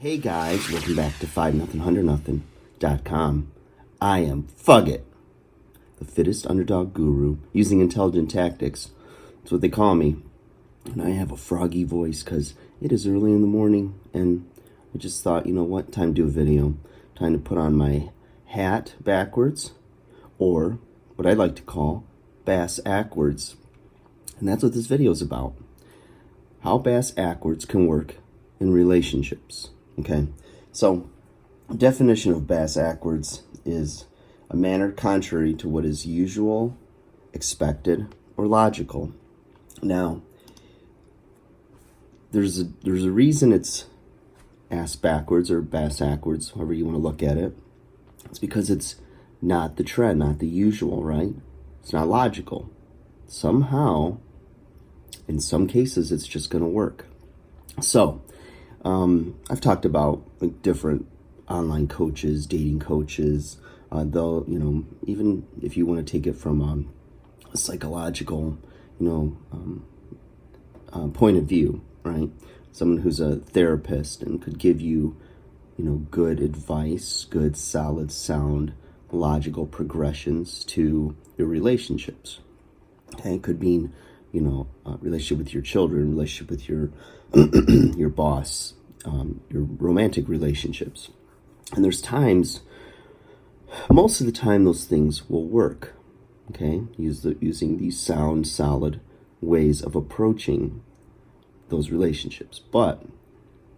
Hey guys, welcome back to 5nothing100nothing.com. I am Fugget, the fittest underdog guru using intelligent tactics. That's what they call me. And I have a froggy voice because it is early in the morning and I just thought, you know what, time to do a video. Time to put on my hat backwards, or what I like to call bass Ackwards. And that's what this video is about. How bass Ackwards can work in relationships. Okay, so definition of bass Ackwards is a manner contrary to what is usual, expected, or logical. Now, there's a reason it's ass backwards or bass Ackwards, however you want to look at it. It's because it's not the trend, not the usual, right? It's not logical. Somehow, in some cases, it's just going to work. So, I've talked about like different online coaches, dating coaches, though, you know, even if you want to take it from a psychological, point of view, right? Someone who's a therapist and could give you, good advice, good, solid, sound, logical progressions to your relationships. Okay, it could mean, relationship with your children, relationship with your your boss, your romantic relationships. And there's times, most of the time, those things will work. Okay, using these sound, solid ways of approaching those relationships. But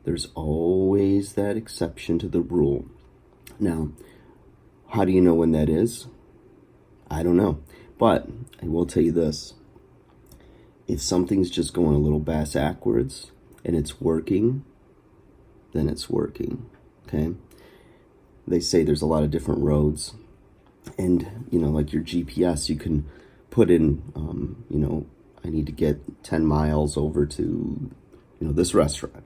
there's always that exception to the rule. Now, how do you know when that is? I don't know. But I will tell you this. If something's just going a little bass Ackwards and it's working, then it's working, okay? They say there's a lot of different roads. And, like your GPS, you can put in, I need to get 10 miles over to, this restaurant.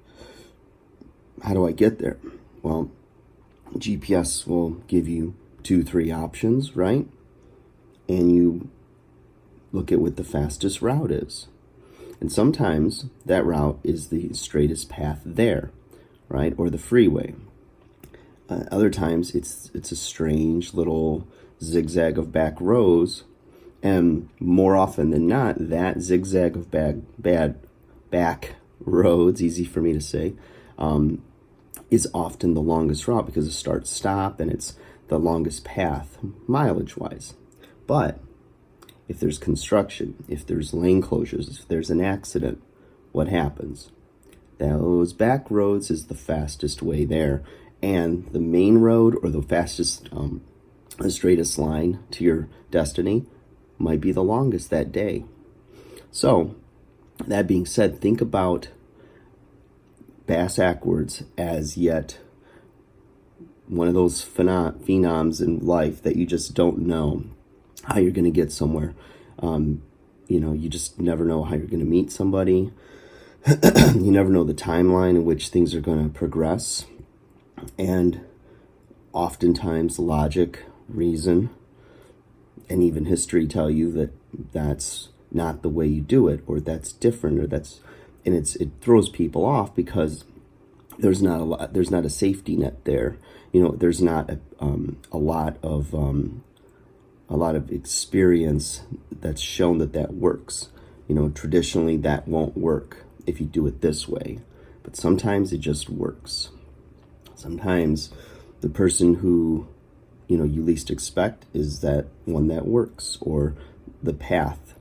How do I get there? Well, GPS will give you 2-3 options, right? And you look at what the fastest route is. And sometimes that route is the straightest path there, right? Or the freeway. Other times it's a strange little zigzag of back roads. And more often than not, that zigzag of back roads, easy for me to say, is often the longest route because it starts stop and it's the longest path mileage-wise. But if there's construction, if there's lane closures, if there's an accident, what happens? Those back roads is the fastest way there. And the main road or the fastest, the straightest line to your destiny might be the longest that day. So, that being said, think about bass Ackwards as yet one of those phenoms in life that you just don't know how you're going to get somewhere. You just never know how you're going to meet somebody. You never know the timeline in which things are going to progress. And oftentimes logic, reason, and even history tell you that that's not the way you do it, or that's different, or it throws people off because there's not a safety net there. There's not a lot of experience that's shown that works. Traditionally that won't work if you do it this way, but sometimes it just works. Sometimes the person who, you least expect is that one that works, or the path.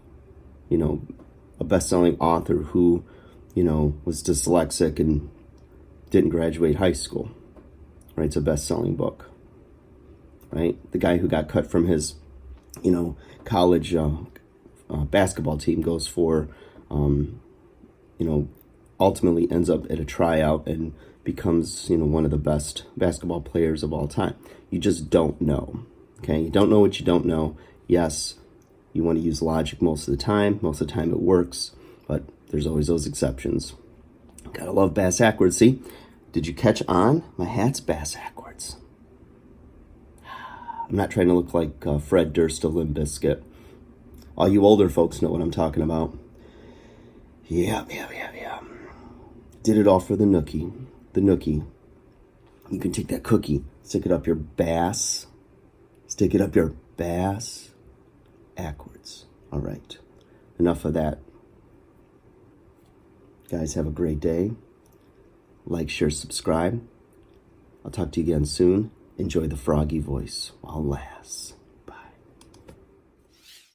A best-selling author who, was dyslexic and didn't graduate high school, writes a best-selling book, right? The guy who got cut from his college basketball team goes for, ultimately ends up at a tryout and becomes, one of the best basketball players of all time. You just don't know, okay? You don't know what you don't know. Yes, you want to use logic most of the time. Most of the time it works, but there's always those exceptions. Gotta love bass Ackwards. See, did you catch on? My hat's bass Ackwards. I'm not trying to look like Fred Durst of Limp Bizkit. All you older folks know what I'm talking about. Yeah. Did it all for the nookie. You can take that cookie, stick it up your bass. Stick it up your bass. Ackwards. All right. Enough of that. Guys, have a great day. Like, share, subscribe. I'll talk to you again soon. Enjoy the froggy voice while it lasts.